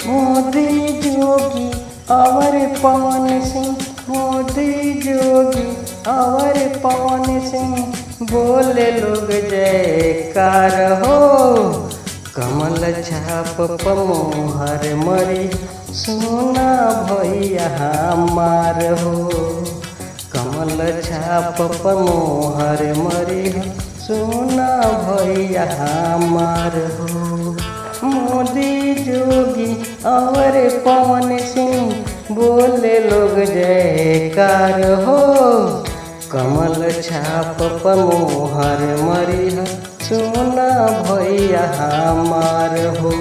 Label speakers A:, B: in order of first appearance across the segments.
A: मोदी जोगी और पवन सिंह, मोदी जोगी और पवन सिंह बोले लोग जयकार हो। कमल छाप पमोहर मरी सोना भैया हमार हो। कमल छाप पमोहर मरी सोना भैया हमार हो। मोदी जोगी और पवन सिंह बोले लोग जयकार हो। कमल छाप पमोहर मरी सोना भैया हमार हो।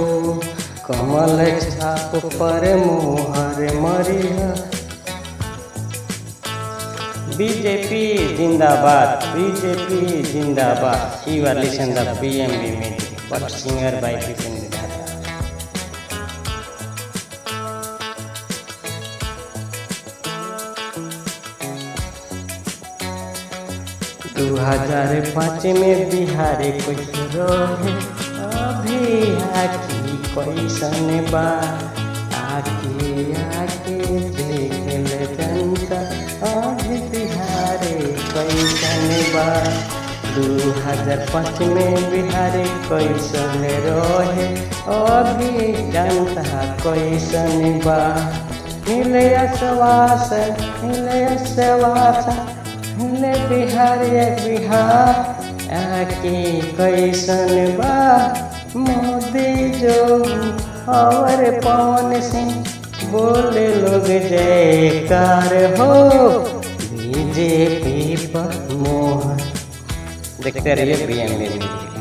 A: कमल छाप पर मोहर मरी। बीजेपी जिंदाबाद, बीजेपी जिंदाबाद। You are listening the BMB meeting, but singer by Bipin Bihari। 2005 में बिहार कुछ रहे, अभी आकी कैसन बा। आके आके देख ले जनता, अभी बिहार कैसन बा। 2005 में बिहार कैसन रहे, अभी जनता कैसन बा। मिले आश्वास, मिले आश्वास, मिले बिहार आके कैसन बा। मोदी जोगी और पवन सिंह बोले लोग जयकार हो। बीजेपी पर मोहर। देखते रहिए BMB।